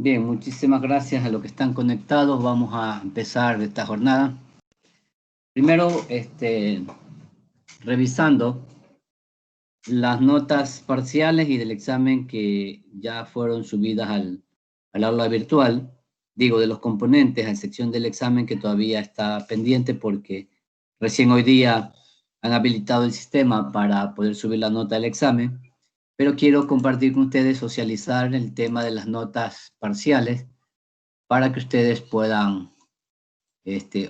Bien, muchísimas gracias a los que están conectados. Vamos a empezar esta jornada. Primero, revisando las notas parciales y del examen que ya fueron subidas al aula virtual, digo, de los componentes, a excepción del examen que todavía está pendiente porque recién hoy día han habilitado el sistema para poder subir la nota del examen, pero quiero compartir con ustedes, socializar el tema de las notas parciales para que ustedes puedan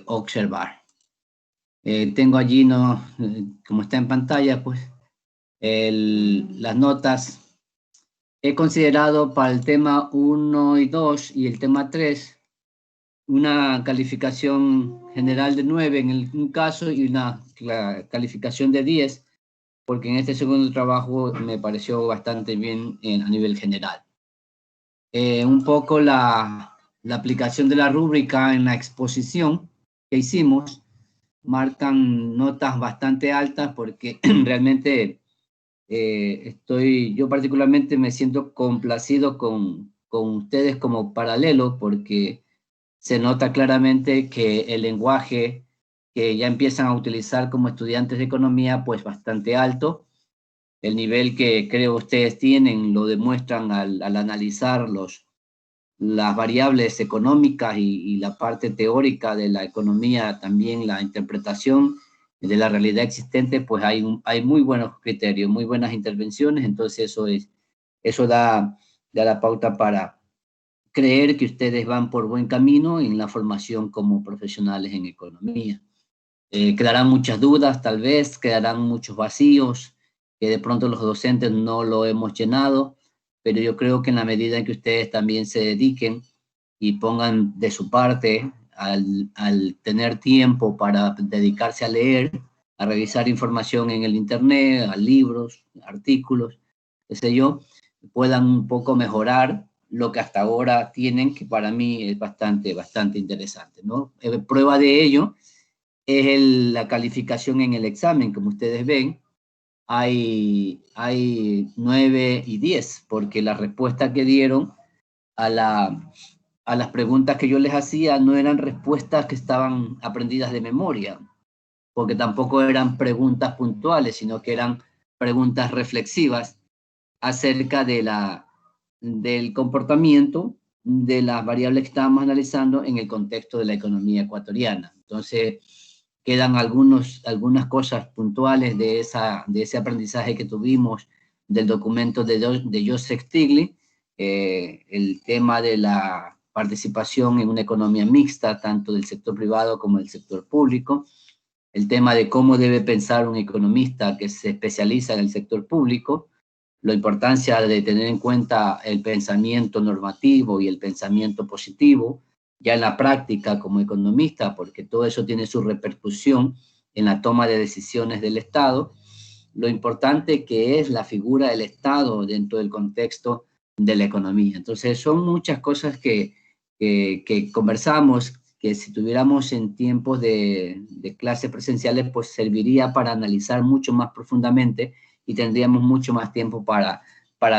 observar. Tengo allí, como está en pantalla, pues las notas. He considerado para el tema 1 y 2 y el tema 3 una calificación general de 9 en un caso y una calificación de 10, porque en este segundo trabajo me pareció bastante bien a nivel general. Un poco la aplicación de la rúbrica en la exposición que hicimos marcan notas bastante altas porque realmente yo particularmente me siento complacido con ustedes como paralelo porque se nota claramente que el lenguaje que ya empiezan a utilizar como estudiantes de economía pues bastante alto. El nivel que creo ustedes tienen lo demuestran al analizar las variables económicas y la parte teórica de la economía, también la interpretación de la realidad existente, pues hay muy buenos criterios, muy buenas intervenciones, entonces eso da la pauta para creer que ustedes van por buen camino en la formación como profesionales en economía. Quedarán muchas dudas, tal vez, quedarán muchos vacíos, que de pronto los docentes no lo hemos llenado, pero yo creo que en la medida en que ustedes también se dediquen y pongan de su parte al tener tiempo para dedicarse a leer, a revisar información en el internet, a libros, artículos, qué sé yo, puedan un poco mejorar lo que hasta ahora tienen, que para mí es bastante interesante, ¿no? Prueba de ello es la calificación en el examen. Como ustedes ven, hay 9 y 10, porque la respuesta que dieron a las preguntas que yo les hacía no eran respuestas que estaban aprendidas de memoria, porque tampoco eran preguntas puntuales, sino que eran preguntas reflexivas acerca del comportamiento de las variables que estábamos analizando en el contexto de la economía ecuatoriana. Entonces, quedan algunas cosas puntuales de ese aprendizaje que tuvimos del documento de Joseph Stiglitz, el tema de la participación en una economía mixta, tanto del sector privado como del sector público, el tema de cómo debe pensar un economista que se especializa en el sector público, la importancia de tener en cuenta el pensamiento normativo y el pensamiento positivo, ya en la práctica como economista, porque todo eso tiene su repercusión en la toma de decisiones del Estado, lo importante que es la figura del Estado dentro del contexto de la economía. Entonces, son muchas cosas que conversamos, que si tuviéramos en tiempos de clases presenciales, pues serviría para analizar mucho más profundamente y tendríamos mucho más tiempo para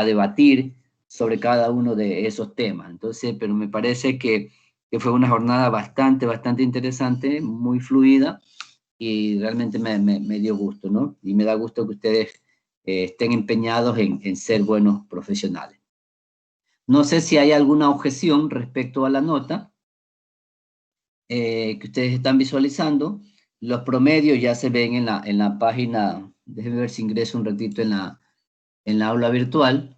debatir sobre cada uno de esos temas. Entonces, pero me parece que fue una jornada bastante interesante, muy fluida, y realmente me dio gusto, ¿no? Y me da gusto que ustedes estén empeñados en ser buenos profesionales. No sé si hay alguna objeción respecto a la nota que ustedes están visualizando. Los promedios ya se ven en la página. Déjenme ver si ingreso un ratito en la aula virtual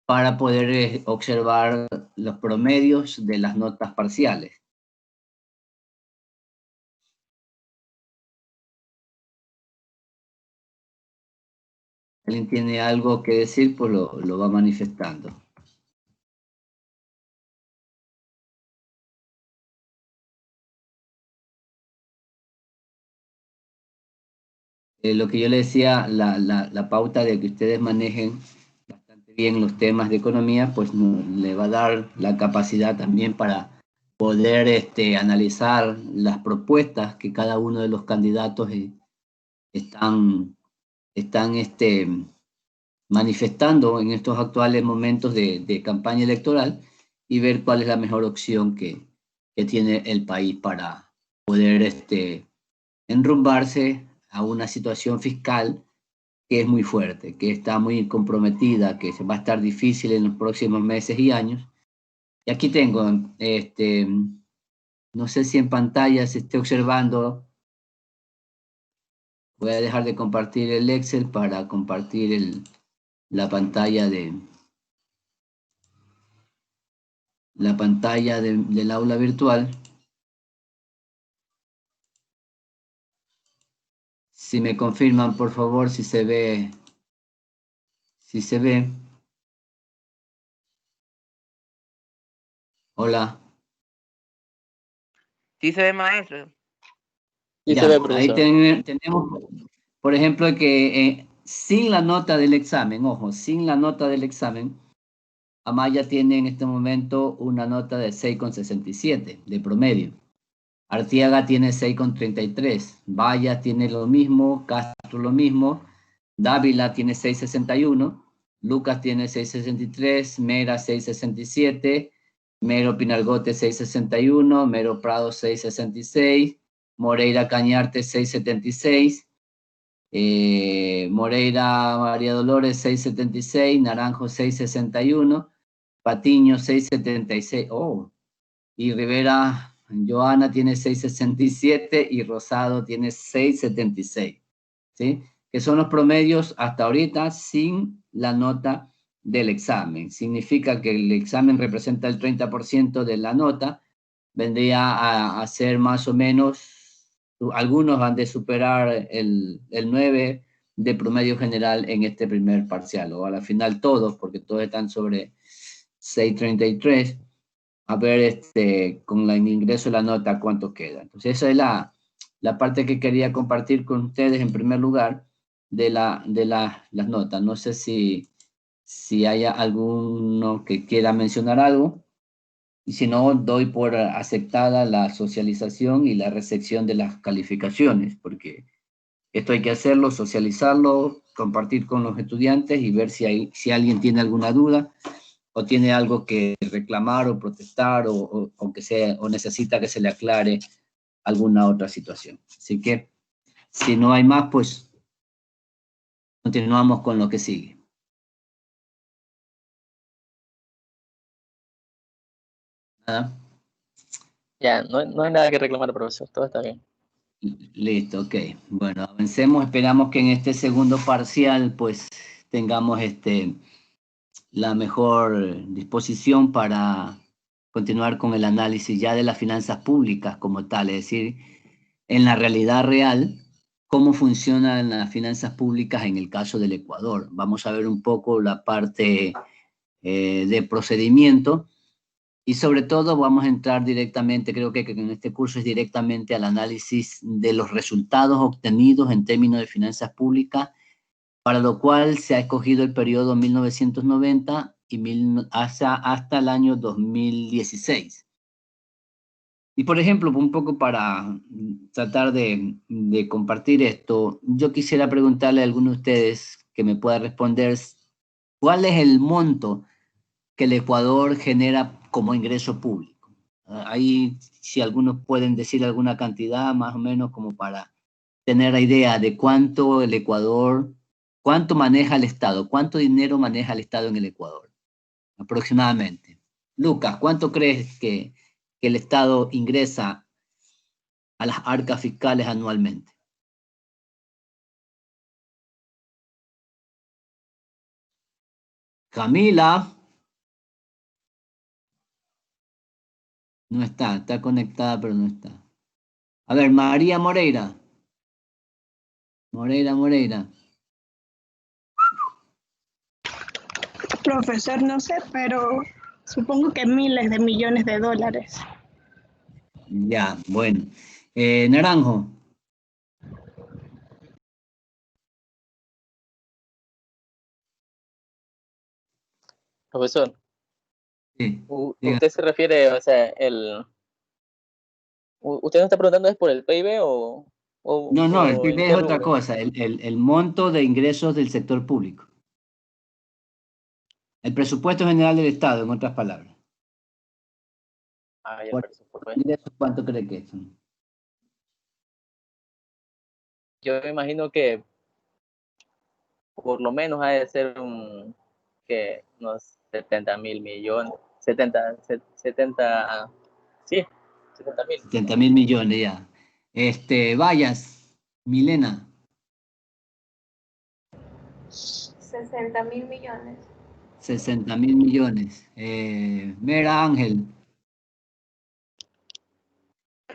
para poder observar los promedios de las notas parciales. ¿Alguien tiene algo que decir? Pues lo va manifestando. Lo que yo le decía, la pauta de que ustedes manejen bastante bien los temas de economía, pues le va a dar la capacidad también para poder analizar las propuestas que cada uno de los candidatos están manifestando en estos actuales momentos de campaña electoral, y ver cuál es la mejor opción que tiene el país para poder enrumbarse a una situación fiscal que es muy fuerte, que está muy comprometida, que va a estar difícil en los próximos meses y años. Y aquí tengo, no sé si en pantalla se esté observando, voy a dejar de compartir el Excel para compartir la pantalla del aula virtual. Si me confirman, por favor, si se ve. Si se ve. Hola. Sí se ve, maestro. Sí se Ya, ve, ahí profesor. tenemos, por ejemplo, que sin la nota del examen, ojo, sin la nota del examen, Amaya tiene en este momento una nota de 6,67 de promedio. Artiaga tiene 6,33. Valla tiene lo mismo, Castro lo mismo, Dávila tiene 6,61, Lucas tiene 6,63, Mera 6,67, Mero Pinalgote 6,61, Mero Prado 6,66, Moreira Cañarte 6,76, Moreira María Dolores 6,76, Naranjo 6,61, Patiño 6,76, oh, y Rivera Joana tiene 6,67 y Rosado tiene 6,76, ¿sí? Que son los promedios hasta ahorita sin la nota del examen. Significa que el examen representa el 30% de la nota, vendría a ser más o menos, algunos van de superar el 9 de promedio general en este primer parcial, o a la final todos, porque todos están sobre 6,33, a ver con el ingreso de la nota cuánto queda. Entonces esa es la parte que quería compartir con ustedes en primer lugar de las notas. No sé si haya alguno que quiera mencionar algo, y si no, doy por aceptada la socialización y la recepción de las calificaciones, porque esto hay que hacerlo, socializarlo, compartir con los estudiantes y ver si alguien tiene alguna duda o tiene algo que reclamar o protestar o necesita que se le aclare alguna otra situación. Así que, si no hay más, pues continuamos con lo que sigue. ¿Ah? Ya, no hay nada que reclamar, profesor. Todo está bien. Listo, ok. Bueno, avancemos. Esperamos que en este segundo parcial, pues, tengamos la mejor disposición para continuar con el análisis ya de las finanzas públicas como tal, es decir, en la realidad real, cómo funcionan las finanzas públicas en el caso del Ecuador. Vamos a ver un poco la parte de procedimiento y sobre todo vamos a entrar directamente, creo que en este curso es directamente al análisis de los resultados obtenidos en términos de finanzas públicas, para lo cual se ha escogido el periodo 1990 hasta el año 2016. Y por ejemplo, un poco para tratar de compartir esto, yo quisiera preguntarle a alguno de ustedes que me pueda responder, ¿cuál es el monto que el Ecuador genera como ingreso público? Ahí, si algunos pueden decir alguna cantidad, más o menos como para tener la idea de cuánto el Ecuador, cuánto maneja el Estado, cuánto dinero maneja el Estado en el Ecuador, aproximadamente. Lucas, ¿cuánto crees que el Estado ingresa a las arcas fiscales anualmente? Camila, no está conectada, pero no está. A ver, María Moreira. Moreira. Profesor, no sé, pero supongo que miles de millones de dólares. Ya, bueno. Naranjo. Profesor, Sí, diga. usted se refiere, o sea, ¿usted no está preguntando es por el PIB No, el o en PIB es qué otra rubro? cosa, el monto de ingresos del sector público. El presupuesto general del Estado, en otras palabras. el Por presupuesto. ingresos, ¿cuánto cree que son? Yo me imagino que por lo menos ha de ser unos 70.000 millones, 70, sí, 70.000. 70.000 millones ya. Vayas, Milena. 60.000 millones. 60.000 millones. Mera Ángel.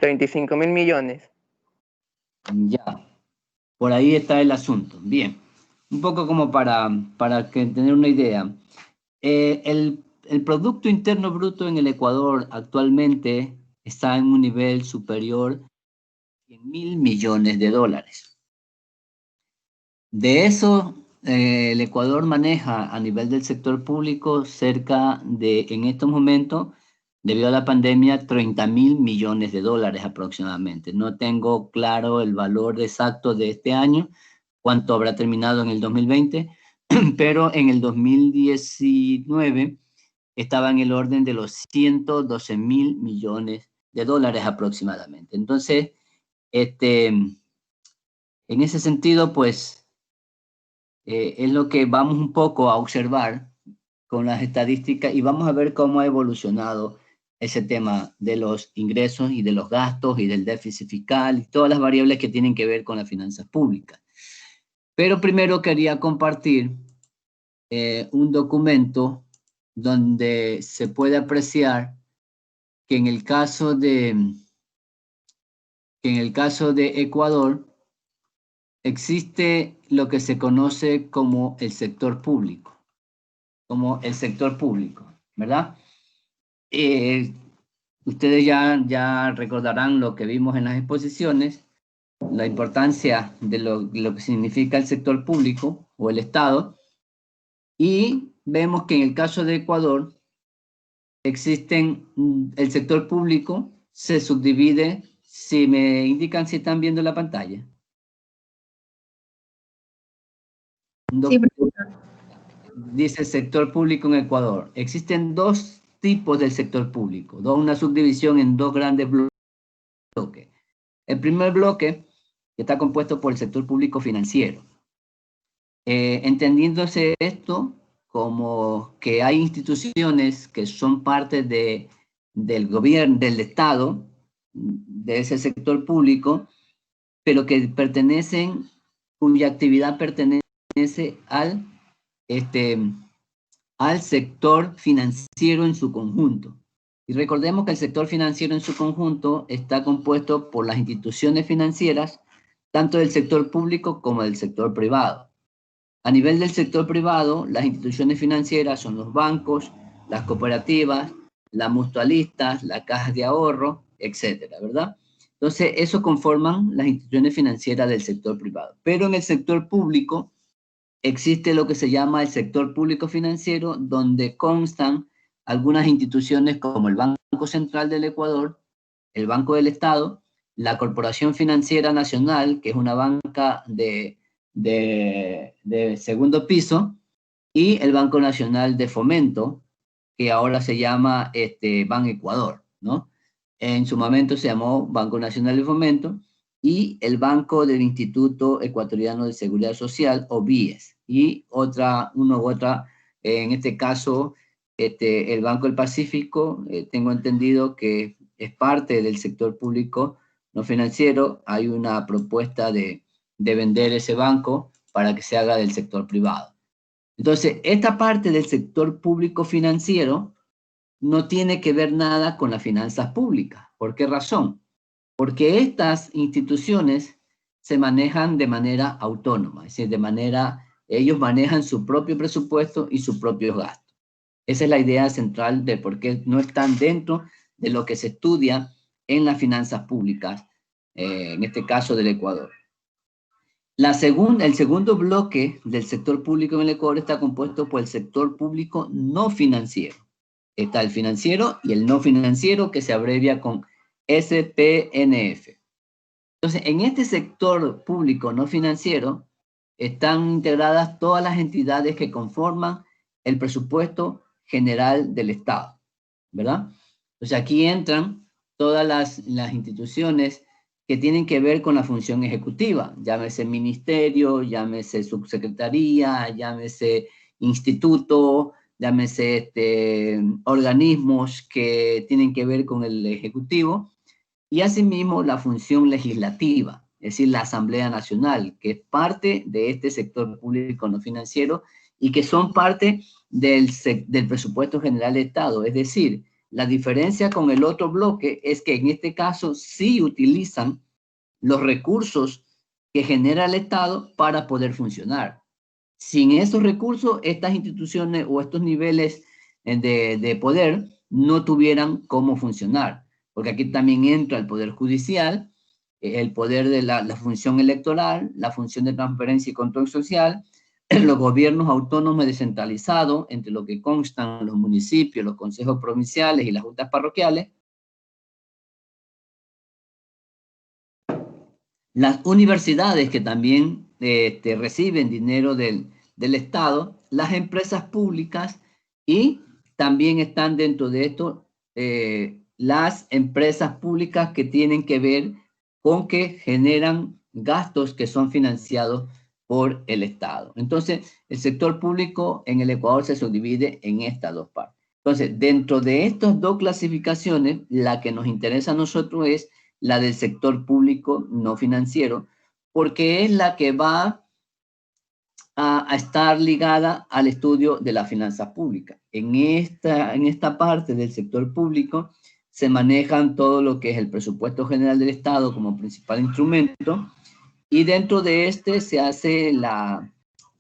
35.000 millones. Ya. Por ahí está el asunto. Bien. Un poco como para tener una idea. El Producto Interno Bruto en el Ecuador actualmente está en un nivel superior a 100.000 millones de dólares. De eso, el Ecuador maneja a nivel del sector público cerca de, en estos momentos, debido a la pandemia, 30.000 millones de dólares aproximadamente. No tengo claro el valor exacto de este año, cuánto habrá terminado en el 2020, pero en el 2019 estaba en el orden de los 112.000 millones de dólares aproximadamente. Entonces, en ese sentido, pues, es lo que vamos un poco a observar con las estadísticas y vamos a ver cómo ha evolucionado ese tema de los ingresos y de los gastos y del déficit fiscal y todas las variables que tienen que ver con las finanzas públicas. Pero primero quería compartir un documento donde se puede apreciar que en el caso de Ecuador existe lo que se conoce como el sector público, ¿verdad? Ustedes ya recordarán lo que vimos en las exposiciones, la importancia de lo que significa el sector público o el Estado, y vemos que en el caso de Ecuador el sector público se subdivide, si me indican si están viendo la pantalla. Sí, profesor. Dice sector público en Ecuador. Existen dos tipos del sector público, una subdivisión en dos grandes bloques. El primer bloque está compuesto por el sector público financiero. Entendiéndose esto como que hay instituciones que son parte del gobierno, del Estado, de ese sector público, pero que cuya actividad pertenece al sector financiero en su conjunto. Y recordemos que el sector financiero en su conjunto está compuesto por las instituciones financieras, tanto del sector público como del sector privado. A nivel del sector privado, las instituciones financieras son los bancos, las cooperativas, las mutualistas, las cajas de ahorro, etcétera, ¿verdad? Entonces, eso conforman las instituciones financieras del sector privado. Pero en el sector público existe lo que se llama el sector público financiero, donde constan algunas instituciones como el Banco Central del Ecuador, el Banco del Estado, la Corporación Financiera Nacional, que es una banca de segundo piso, y el Banco Nacional de Fomento, que ahora se llama Ban Ecuador, ¿no? En su momento se llamó Banco Nacional de Fomento, y el Banco del Instituto Ecuatoriano de Seguridad Social, o BIES, y en este caso, el Banco del Pacífico, tengo entendido que es parte del sector público no financiero. Hay una propuesta de vender ese banco para que se haga del sector privado. Entonces, esta parte del sector público financiero no tiene que ver nada con las finanzas públicas. ¿Por qué razón? Porque estas instituciones se manejan de manera autónoma, es decir, ellos manejan su propio presupuesto y sus propios gastos. Esa es la idea central de por qué no están dentro de lo que se estudia en las finanzas públicas, en este caso del Ecuador. El segundo bloque del sector público en el Ecuador está compuesto por el sector público no financiero. Está el financiero y el no financiero, que se abrevia con SPNF. Entonces, en este sector público no financiero están integradas todas las entidades que conforman el presupuesto general del Estado, ¿verdad? Entonces aquí entran todas las instituciones que tienen que ver con la función ejecutiva, llámese ministerio, llámese subsecretaría, llámese instituto, llámese organismos que tienen que ver con el ejecutivo, y asimismo la función legislativa, es decir, la Asamblea Nacional, que es parte de este sector público no financiero y que son parte del presupuesto general de Estado. Es decir, la diferencia con el otro bloque es que en este caso sí utilizan los recursos que genera el Estado para poder funcionar. Sin esos recursos, estas instituciones o estos niveles de poder no tuvieran cómo funcionar, porque aquí también entra el poder judicial, el poder de la función electoral, la función de transparencia y control social, los gobiernos autónomos descentralizados, entre lo que constan los municipios, los consejos provinciales y las juntas parroquiales, las universidades que también reciben dinero del Estado, las empresas públicas, y también están dentro de esto las empresas públicas que tienen que ver con que generan gastos que son financiados por el Estado. Entonces, el sector público en el Ecuador se subdivide en estas dos partes. Entonces, dentro de estas dos clasificaciones, la que nos interesa a nosotros es la del sector público no financiero, porque es la que va a estar ligada al estudio de las finanzas públicas. En esta parte del sector público se manejan todo lo que es el presupuesto general del Estado como principal instrumento, y dentro de este se hace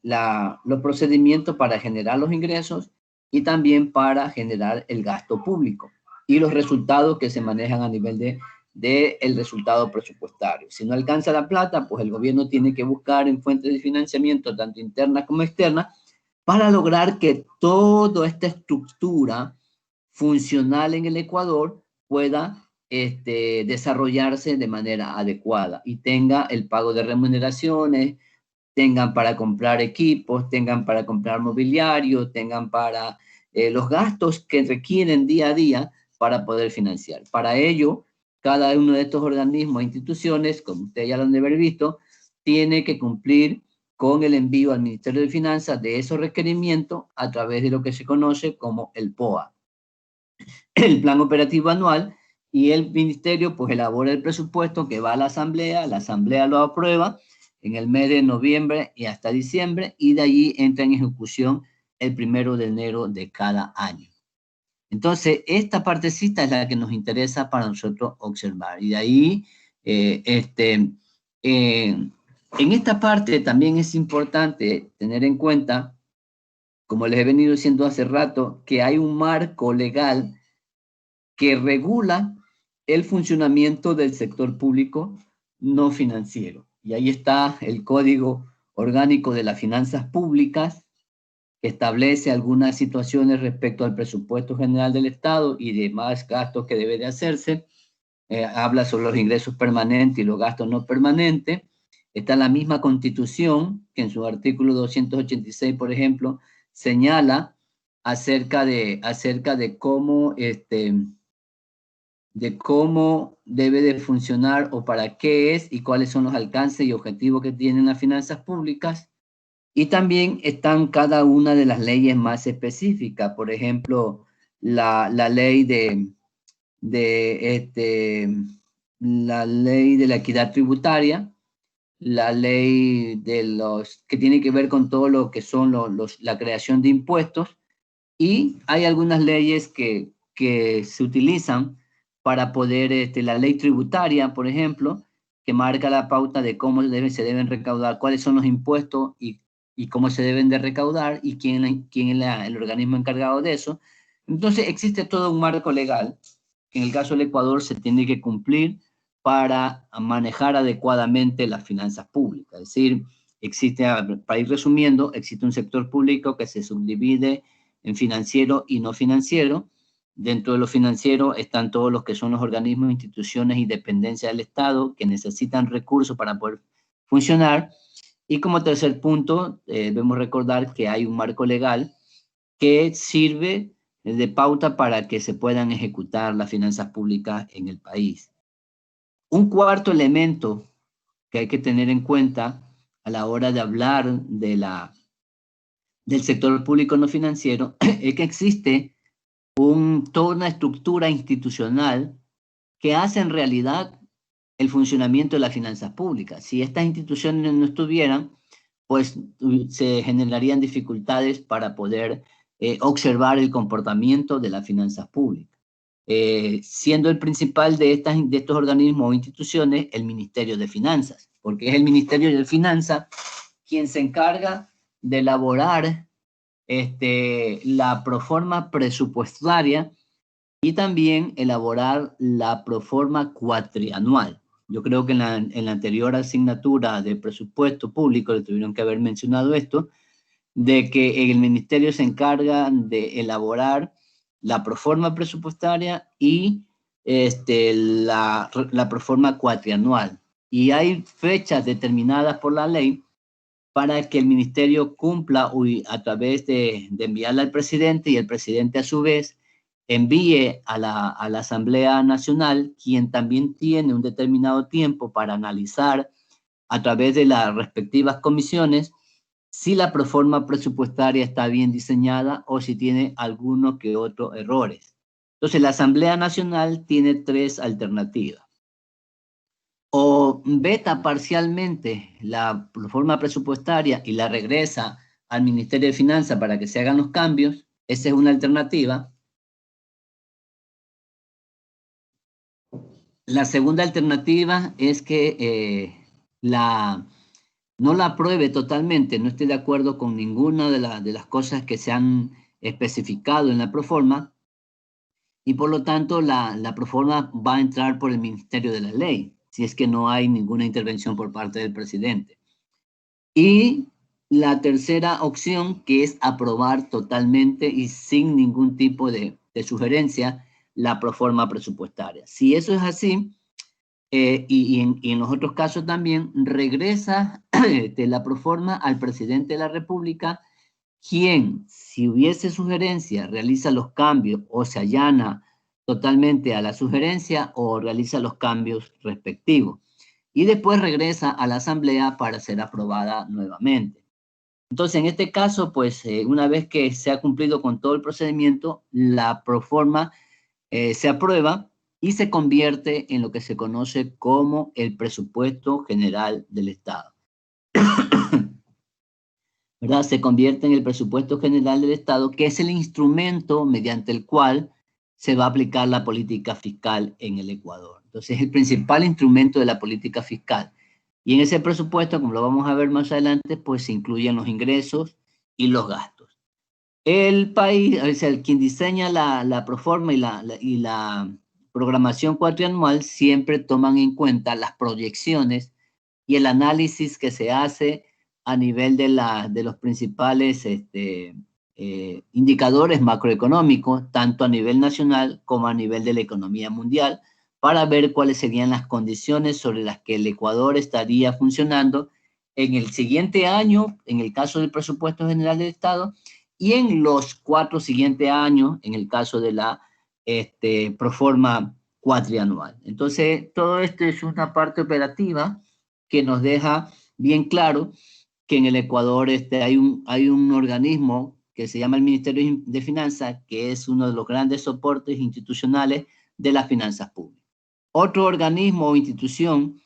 los procedimientos para generar los ingresos y también para generar el gasto público y los resultados que se manejan a nivel del resultado presupuestario. Si no alcanza la plata, pues el gobierno tiene que buscar en fuentes de financiamiento, tanto internas como externas, para lograr que toda esta estructura funcional en el Ecuador pueda desarrollarse de manera adecuada y tenga el pago de remuneraciones, tengan para comprar equipos, tengan para comprar mobiliario, tengan para los gastos que requieren día a día para poder financiar. Para ello, cada uno de estos organismos e instituciones, como ustedes ya lo han de haber visto, tiene que cumplir con el envío al Ministerio de Finanzas de esos requerimientos a través de lo que se conoce como el POA, el Plan Operativo Anual, y el ministerio pues elabora el presupuesto que va a la asamblea lo aprueba en el mes de noviembre y hasta diciembre, y de allí entra en ejecución el 1 de enero de cada año. Entonces, esta partecita es la que nos interesa para nosotros observar. Y de ahí, en esta parte también es importante tener en cuenta, como les he venido diciendo hace rato, que hay un marco legal que regula el funcionamiento del sector público no financiero. Y ahí está el Código Orgánico de las Finanzas Públicas, que establece algunas situaciones respecto al presupuesto general del Estado y demás gastos que debe de hacerse. Habla sobre los ingresos permanentes y los gastos no permanentes. Está la misma Constitución, que en su artículo 286, por ejemplo, señala acerca de cómo debe de funcionar o para qué es y cuáles son los alcances y objetivos que tienen las finanzas públicas. Y también están cada una de las leyes más específicas, por ejemplo, la ley la ley de la equidad tributaria, la ley que tiene que ver con todo lo que son la creación de impuestos, y hay algunas leyes que se utilizan para poder, la ley tributaria, por ejemplo, que marca la pauta de cómo se deben recaudar, cuáles son los impuestos y cómo se deben de recaudar y quién es el organismo encargado de eso. Entonces existe todo un marco legal que en el caso del Ecuador se tiene que cumplir para manejar adecuadamente las finanzas públicas. Es decir, para ir resumiendo, existe un sector público que se subdivide en financiero y no financiero. Dentro de lo financiero están todos los que son los organismos, instituciones y dependencias del Estado que necesitan recursos para poder funcionar. Y como tercer punto, debemos recordar que hay un marco legal que sirve de pauta para que se puedan ejecutar las finanzas públicas en el país. Un cuarto elemento que hay que tener en cuenta a la hora de hablar del sector público no financiero es que existe toda una estructura institucional que hace en realidad el funcionamiento de las finanzas públicas. Si estas instituciones no estuvieran, pues se generarían dificultades para poder observar el comportamiento de las finanzas públicas. Siendo el principal de estos organismos o instituciones el Ministerio de Finanzas, porque es el Ministerio de Finanzas quien se encarga de elaborar la proforma presupuestaria y también elaborar la proforma cuatrianual. Yo creo que en la anterior asignatura de presupuesto público le tuvieron que haber mencionado esto, de que el ministerio se encarga de elaborar la proforma presupuestaria y la proforma cuatrianual. Y hay fechas determinadas por la ley para que el ministerio cumpla a través de enviarla al presidente, y el presidente a su vez envíe a la Asamblea Nacional, quien también tiene un determinado tiempo para analizar a través de las respectivas comisiones si la proforma presupuestaria está bien diseñada o si tiene algunos que otros errores. Entonces, la Asamblea Nacional tiene 3 alternativas. O veta parcialmente la proforma presupuestaria y la regresa al Ministerio de Finanzas para que se hagan los cambios. Esa es una alternativa. La segunda alternativa es que no la apruebe totalmente, no esté de acuerdo con ninguna de las cosas que se han especificado en la proforma, y por lo tanto la proforma va a entrar por el Ministerio de la Ley, si es que no hay ninguna intervención por parte del presidente. Y la tercera opción, que es aprobar totalmente y sin ningún tipo de sugerencia la proforma presupuestaria. Si eso es así, y en los otros casos también, regresa de la proforma al presidente de la República, quien, si hubiese sugerencia, realiza los cambios o se allana totalmente a la sugerencia o realiza los cambios respectivos. Y después regresa a la Asamblea para ser aprobada nuevamente. Entonces, en este caso, pues, una vez que se ha cumplido con todo el procedimiento, la proforma se aprueba y se convierte en lo que se conoce como el presupuesto general del Estado. ¿Verdad? Se convierte en el presupuesto general del Estado, que es el instrumento mediante el cual se va a aplicar la política fiscal en el Ecuador. Entonces, es el principal instrumento de la política fiscal. Y en ese presupuesto, como lo vamos a ver más adelante, pues se incluyen los ingresos y los gastos. El país, o sea, quien diseña la proforma y la programación cuatrianual siempre toman en cuenta las proyecciones y el análisis que se hace a nivel de los principales indicadores macroeconómicos, tanto a nivel nacional como a nivel de la economía mundial, para ver cuáles serían las condiciones sobre las que el Ecuador estaría funcionando en el siguiente año, en el caso del presupuesto general del Estado, y en los 4 siguientes años, en el caso de la proforma cuatrianual. Entonces, todo esto es una parte operativa que nos deja bien claro que en el Ecuador hay un organismo que se llama el Ministerio de Finanzas, que es uno de los grandes soportes institucionales de las finanzas públicas. Otro organismo o institución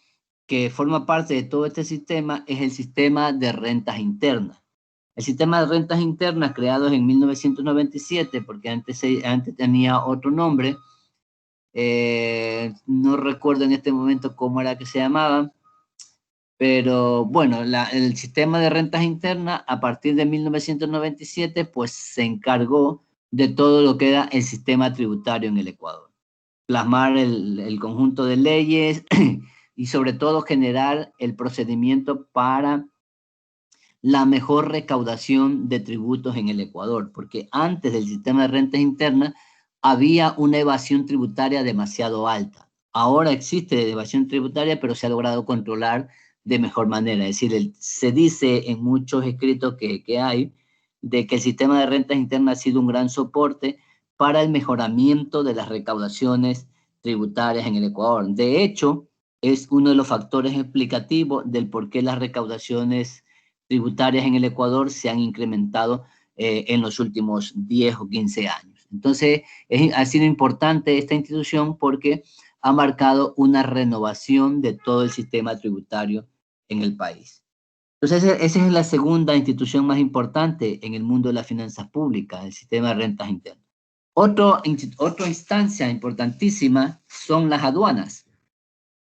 que forma parte de todo este sistema es el sistema de rentas internas. El sistema de rentas internas, creado en 1997, porque antes tenía otro nombre, no recuerdo en este momento cómo era que se llamaba, pero bueno, el sistema de rentas internas a partir de 1997 pues se encargó de todo lo que era el sistema tributario en el Ecuador. Plasmar el conjunto de leyes y sobre todo generar el procedimiento para la mejor recaudación de tributos en el Ecuador, porque antes del sistema de rentas internas había una evasión tributaria demasiado alta. Ahora existe evasión tributaria, pero se ha logrado controlar de mejor manera. Es decir, se dice en muchos escritos que hay de que el sistema de rentas internas ha sido un gran soporte para el mejoramiento de las recaudaciones tributarias en el Ecuador. De hecho, es uno de los factores explicativos del por qué las recaudaciones tributarias en el Ecuador se han incrementado en los últimos 10 o 15 años. Entonces, ha sido importante esta institución porque ha marcado una renovación de todo el sistema tributario en el país. Entonces, esa es la segunda institución más importante en el mundo de las finanzas públicas, el sistema de rentas internas. Otra instancia importantísima son las aduanas,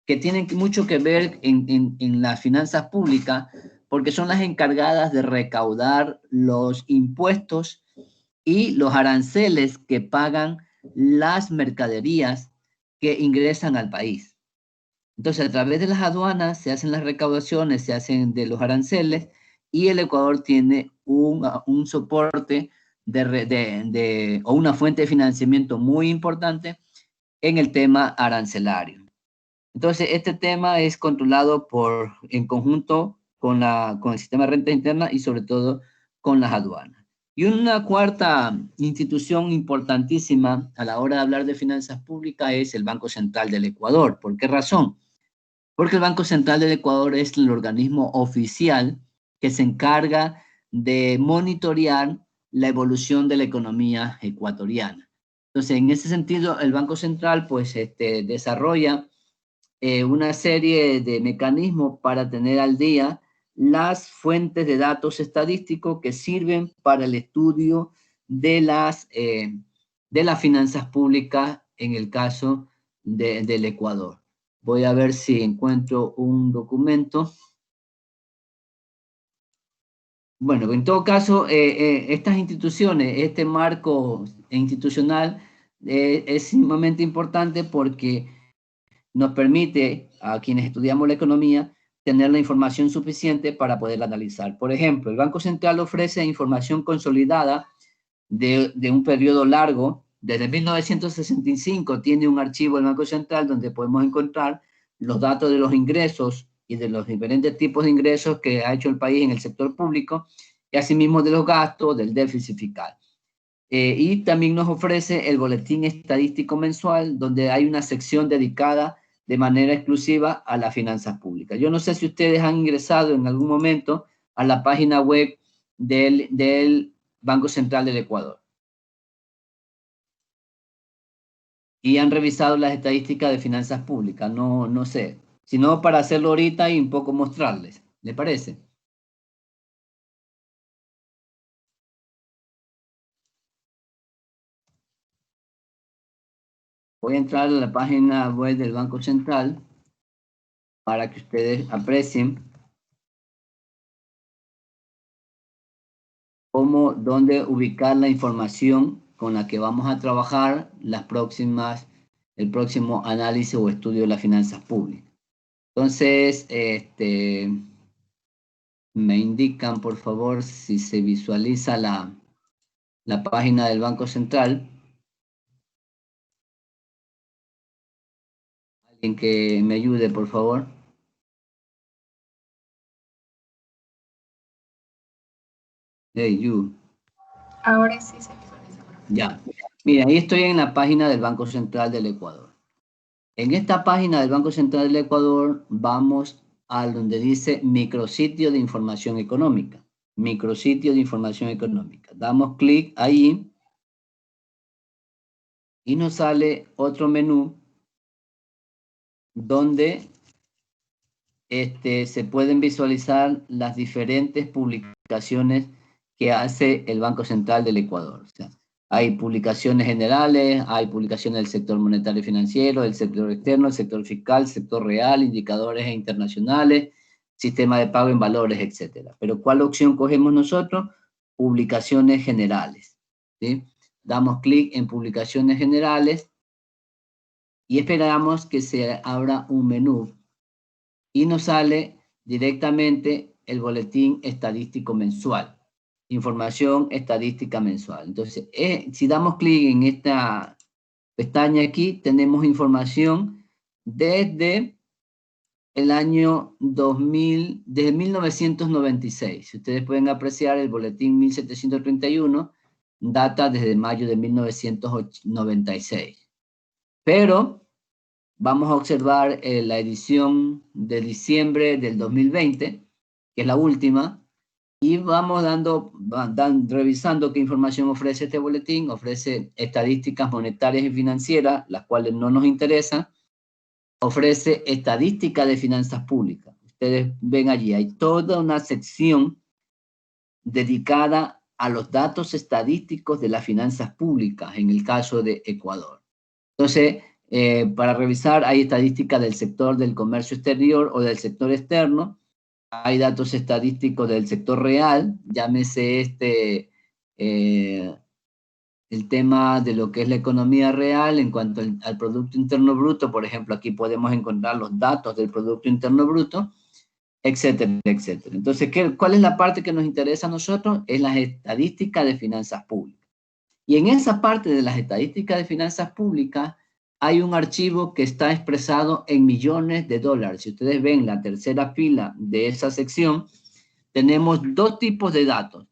que tienen mucho que ver en las finanzas públicas, porque son las encargadas de recaudar los impuestos y los aranceles que pagan las mercaderías que ingresan al país. Entonces, a través de las aduanas se hacen las recaudaciones, se hacen de los aranceles, y el Ecuador tiene un soporte o una fuente de financiamiento muy importante en el tema arancelario. Entonces, este tema es controlado en conjunto con el sistema de renta interna y sobre todo con las aduanas. Y una cuarta institución importantísima a la hora de hablar de finanzas públicas es el Banco Central del Ecuador. ¿Por qué razón? Porque el Banco Central del Ecuador es el organismo oficial que se encarga de monitorear la evolución de la economía ecuatoriana. Entonces, en ese sentido, el Banco Central pues, desarrolla una serie de mecanismos para tener al día las fuentes de datos estadísticos que sirven para el estudio de las finanzas públicas en el caso del Ecuador. Voy a ver si encuentro un documento. Bueno, en todo caso, estas instituciones, este marco institucional es sumamente importante porque nos permite a quienes estudiamos la economía tener la información suficiente para poder analizar. Por ejemplo, el Banco Central ofrece información consolidada de un periodo largo. Desde 1965 tiene un archivo del Banco Central donde podemos encontrar los datos de los ingresos y de los diferentes tipos de ingresos que ha hecho el país en el sector público, y asimismo de los gastos, del déficit fiscal. Y también nos ofrece el boletín estadístico mensual, donde hay una sección dedicada de manera exclusiva a las finanzas públicas. Yo no sé si ustedes han ingresado en algún momento a la página web del Banco Central del Ecuador y han revisado las estadísticas de finanzas públicas. No sé, sino para hacerlo ahorita y un poco mostrarles. ¿Le parece? Voy a entrar a la página web del Banco Central para que ustedes aprecien dónde ubicar la información con la que vamos a trabajar el próximo análisis o estudio de las finanzas públicas. Entonces, me indican, por favor, si se visualiza la página del Banco Central. Alguien que me ayude, por favor. Hey, you. Ahora sí se visualiza. Ya. Mira, ahí estoy en la página del Banco Central del Ecuador. En esta página del Banco Central del Ecuador vamos a donde dice micrositio de información económica. Micrositio de información económica. Damos clic ahí y nos sale otro menú donde se pueden visualizar las diferentes publicaciones que hace el Banco Central del Ecuador. O sea, hay publicaciones generales, hay publicaciones del sector monetario y financiero, del sector externo, el sector fiscal, sector real, indicadores internacionales, sistema de pago en valores, etc. Pero ¿cuál opción cogemos nosotros? Publicaciones generales, ¿sí? Damos clic en publicaciones generales y esperamos que se abra un menú y nos sale directamente el boletín estadístico mensual. Información estadística mensual. Entonces, si damos clic en esta pestaña aquí, tenemos información desde el año 2000, desde 1996. Ustedes pueden apreciar el boletín 1731, data desde mayo de 1996. Pero vamos a observar la edición de diciembre del 2020, que es la última, y vamos revisando qué información ofrece este boletín. Ofrece estadísticas monetarias y financieras, las cuales no nos interesan. Ofrece estadística de finanzas públicas. Ustedes ven allí, hay toda una sección dedicada a los datos estadísticos de las finanzas públicas, en el caso de Ecuador. Entonces, para revisar, hay estadísticas del sector del comercio exterior o del sector externo. Hay datos estadísticos del sector real, llámese el tema de lo que es la economía real en cuanto al Producto Interno Bruto. Por ejemplo, aquí podemos encontrar los datos del Producto Interno Bruto, etcétera, etcétera. Entonces, ¿cuál es la parte que nos interesa a nosotros? Es las estadísticas de finanzas públicas. Y en esa parte de las estadísticas de finanzas públicas hay un archivo que está expresado en millones de dólares. Si ustedes ven la tercera fila de esa sección, tenemos dos tipos de datos.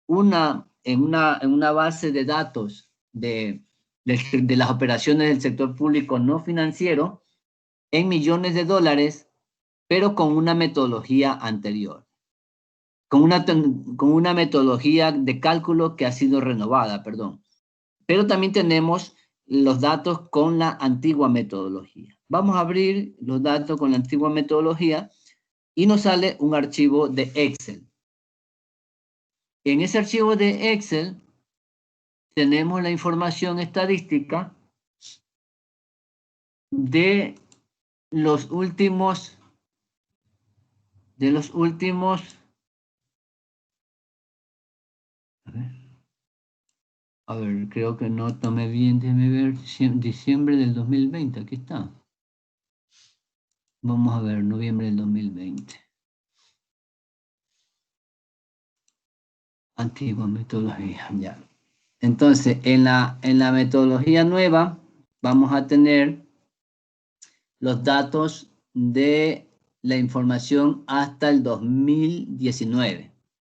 Una en una base de datos de las operaciones del sector público no financiero en millones de dólares, pero con una metodología anterior. Con una metodología de cálculo que ha sido renovada, perdón. Pero también tenemos los datos con la antigua metodología. Vamos a abrir los datos con la antigua metodología y nos sale un archivo de Excel. En ese archivo de Excel tenemos la información estadística de los últimos a ver, creo que no tomé bien, déjeme ver, diciembre del 2020, aquí está. Vamos a ver, noviembre del 2020. Antigua metodología, ya. Entonces, en la metodología nueva, vamos a tener los datos de la información hasta el 2019.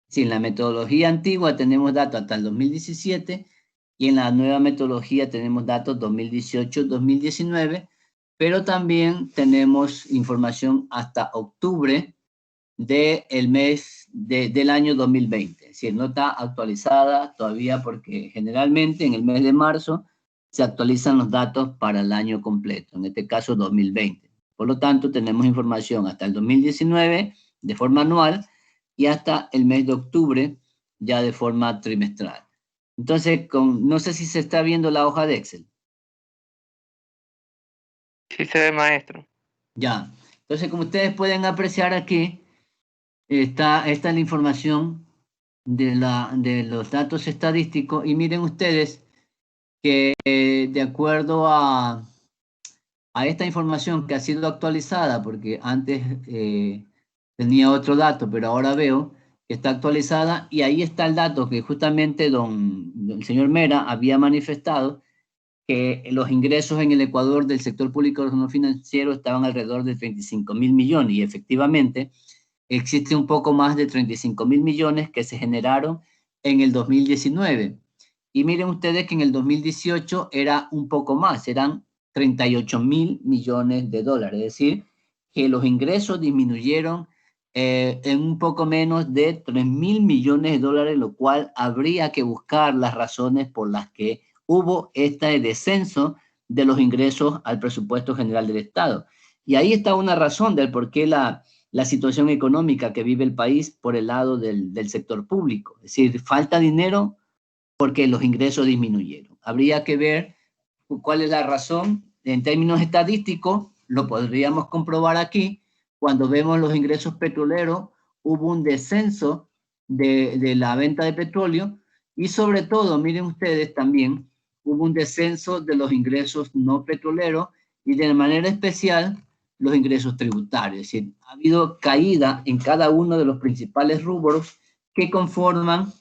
Si en la metodología antigua tenemos datos hasta el 2017, y en la nueva metodología tenemos datos 2018-2019, pero también tenemos información hasta octubre del año 2020. Es decir, no está actualizada todavía porque generalmente en el mes de marzo se actualizan los datos para el año completo, en este caso 2020. Por lo tanto, tenemos información hasta el 2019 de forma anual y hasta el mes de octubre ya de forma trimestral. Entonces, no sé si se está viendo la hoja de Excel. Sí se ve, maestro. Ya. Entonces, como ustedes pueden apreciar aquí, esta es la información de los datos estadísticos. Y miren ustedes que de acuerdo a esta información que ha sido actualizada, porque antes tenía otro dato, pero ahora veo que está actualizada, y ahí está el dato que justamente el señor Mera había manifestado, que los ingresos en el Ecuador del sector público no financiero estaban alrededor de 35.000 millones, y efectivamente existe un poco más de 35.000 millones que se generaron en el 2019. Y miren ustedes que en el 2018 era un poco más, eran 38.000 millones de dólares, es decir, que los ingresos disminuyeron en un poco menos de 3.000 millones de dólares, lo cual habría que buscar las razones por las que hubo este descenso de los ingresos al presupuesto general del Estado. Y ahí está una razón del por qué la situación económica que vive el país por el lado del sector público. Es decir, falta dinero porque los ingresos disminuyeron. Habría que ver cuál es la razón. En términos estadísticos, lo podríamos comprobar aquí. Cuando vemos los ingresos petroleros, hubo un descenso de la venta de petróleo, y sobre todo, miren ustedes también, hubo un descenso de los ingresos no petroleros y de manera especial los ingresos tributarios. Es decir, ha habido caída en cada uno de los principales rubros que conforman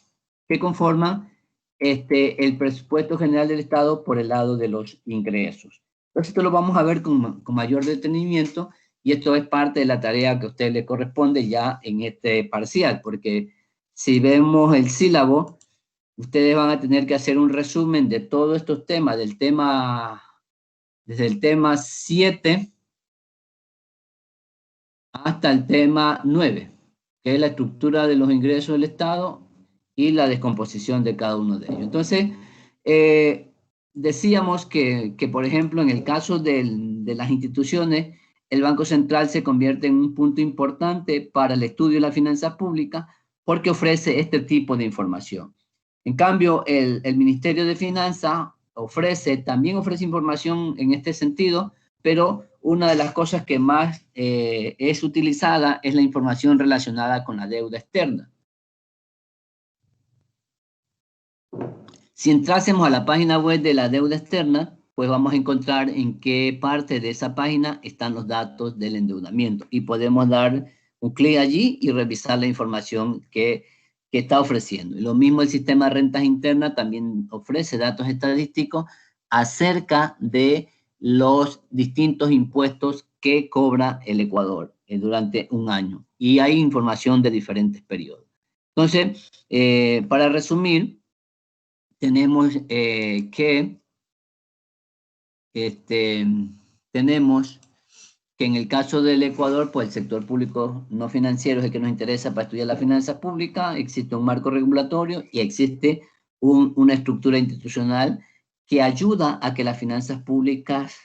el presupuesto general del Estado por el lado de los ingresos. Entonces, esto lo vamos a ver con mayor detenimiento, y esto es parte de la tarea que a usted le corresponde ya en este parcial, porque si vemos el sílabo, ustedes van a tener que hacer un resumen de todos estos temas, desde el tema 7 hasta el tema 9, que es la estructura de los ingresos del Estado y la descomposición de cada uno de ellos. Entonces, decíamos que, por ejemplo, en el caso de las instituciones, el Banco Central se convierte en un punto importante para el estudio de la finanza pública porque ofrece este tipo de información. En cambio, el Ministerio de Finanzas también ofrece información en este sentido, pero una de las cosas que más es utilizada es la información relacionada con la deuda externa. Si entrásemos a la página web de la deuda externa, pues vamos a encontrar en qué parte de esa página están los datos del endeudamiento y podemos dar un clic allí y revisar la información que está ofreciendo. Y lo mismo el sistema de rentas internas también ofrece datos estadísticos acerca de los distintos impuestos que cobra el Ecuador durante un año. Y hay información de diferentes periodos. Entonces, para resumir, tenemos tenemos que en el caso del Ecuador, pues el sector público no financiero es el que nos interesa para estudiar la finanza pública, existe un marco regulatorio y existe una estructura institucional que ayuda a que las finanzas públicas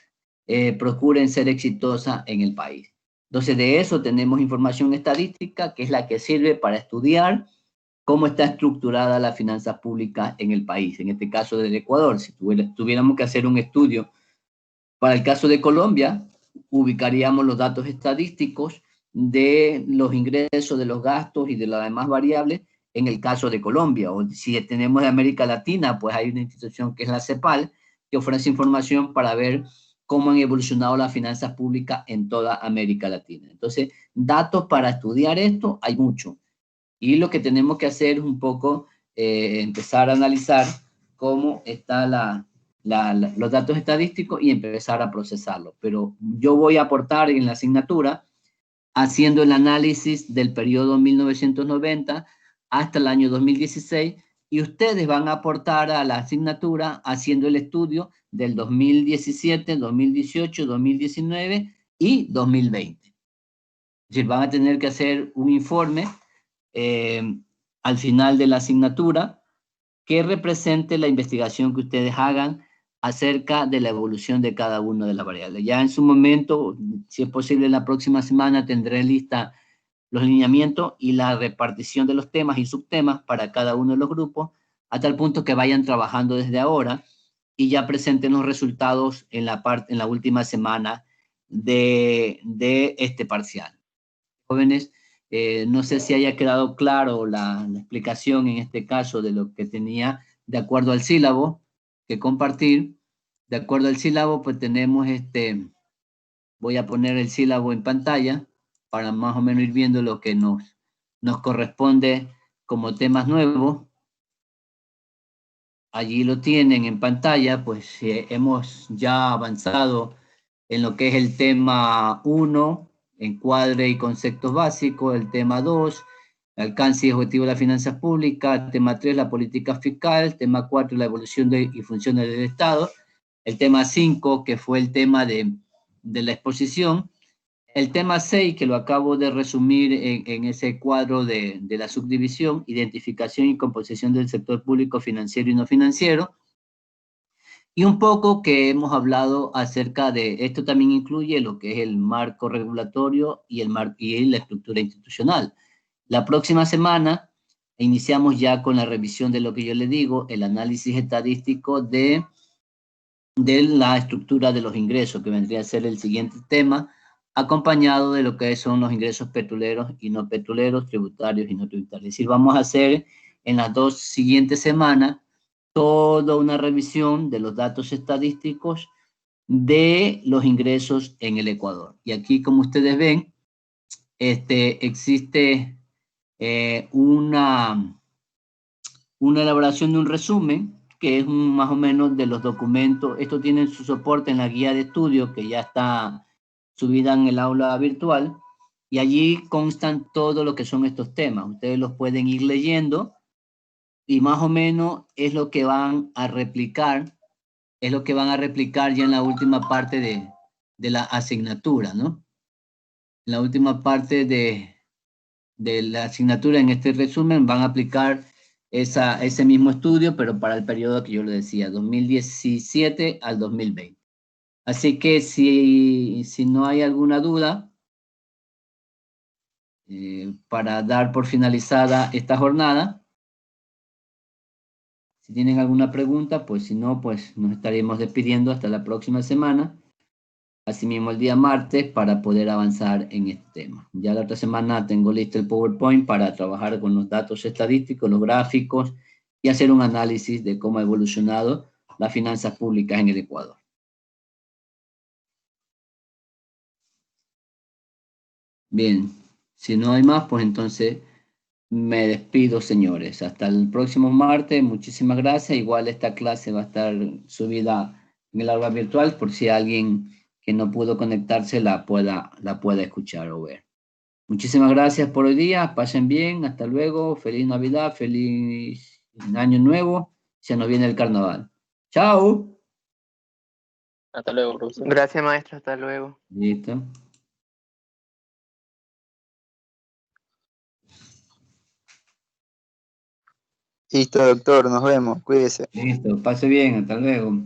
procuren ser exitosas en el país. Entonces, de eso tenemos información estadística, que es la que sirve para estudiar cómo está estructurada la finanza pública en el país, en este caso del Ecuador. Si tuviéramos que hacer un estudio para el caso de Colombia, ubicaríamos los datos estadísticos de los ingresos, de los gastos y de las demás variables en el caso de Colombia. O si tenemos de América Latina, pues hay una institución que es la CEPAL, que ofrece información para ver cómo han evolucionado las finanzas públicas en toda América Latina. Entonces, datos para estudiar esto hay mucho. Y lo que tenemos que hacer es un poco empezar a analizar cómo están los datos estadísticos y empezar a procesarlos. Pero yo voy a aportar en la asignatura haciendo el análisis del periodo 1990 hasta el año 2016 y ustedes van a aportar a la asignatura haciendo el estudio del 2017, 2018, 2019 y 2020. Es decir, van a tener que hacer un informe al final de la asignatura que represente la investigación que ustedes hagan acerca de la evolución de cada una de las variables. Ya en su momento, si es posible la próxima semana, tendré lista los lineamientos y la repartición de los temas y subtemas para cada uno de los grupos, a tal punto que vayan trabajando desde ahora y ya presenten los resultados en la última semana de este parcial. Jóvenes, no sé si haya quedado claro la explicación en este caso de lo que tenía de acuerdo al sílabo que compartir. De acuerdo al sílabo, pues tenemos voy a poner el sílabo en pantalla para más o menos ir viendo lo que nos corresponde como temas nuevos. Allí lo tienen en pantalla, pues hemos ya avanzado en lo que es el tema 1, encuadre y conceptos básicos, el tema 2, alcance y objetivo de las finanzas públicas, tema 3, la política fiscal, tema 4, la evolución y funciones del Estado, el tema 5, que fue el tema de la exposición, el tema 6, que lo acabo de resumir en ese cuadro de la subdivisión, identificación y composición del sector público financiero y no financiero, y un poco que hemos hablado acerca de, esto también incluye lo que es el marco regulatorio y la estructura institucional. La próxima semana iniciamos ya con la revisión de lo que yo le digo, el análisis estadístico de la estructura de los ingresos, que vendría a ser el siguiente tema, acompañado de lo que son los ingresos petroleros y no petroleros, tributarios y no tributarios. Es decir, vamos a hacer en las 2 siguientes semanas toda una revisión de los datos estadísticos de los ingresos en el Ecuador. Y aquí, como ustedes ven, existe una elaboración de un resumen, que es más o menos de los documentos. Esto tiene su soporte en la guía de estudio, que ya está subida en el aula virtual, y allí constan todo lo que son estos temas. Ustedes los pueden ir leyendo y más o menos es lo que van a replicar, ya en la última parte de la asignatura, ¿no? En la última parte de la asignatura, en este resumen, van a aplicar ese mismo estudio, pero para el periodo que yo le decía, 2017 al 2020. Así que si no hay alguna duda, para dar por finalizada esta jornada, si tienen alguna pregunta, pues si no, pues nos estaremos despidiendo hasta la próxima semana. Asimismo el día martes para poder avanzar en este tema. Ya la otra semana tengo listo el PowerPoint para trabajar con los datos estadísticos, los gráficos y hacer un análisis de cómo ha evolucionado las finanzas públicas en el Ecuador. Bien, si no hay más, pues entonces me despido, señores. Hasta el próximo martes. Muchísimas gracias. Igual esta clase va a estar subida en el aula virtual por si alguien que no pudo conectarse la pueda escuchar o ver. Muchísimas gracias por hoy día. Pasen bien. Hasta luego. Feliz Navidad. Feliz Año Nuevo. Se nos viene el carnaval. Chao. Hasta luego, profesor. Gracias, maestro. Hasta luego. Listo. Listo, doctor, nos vemos, cuídese. Listo. Pase bien. Hasta luego.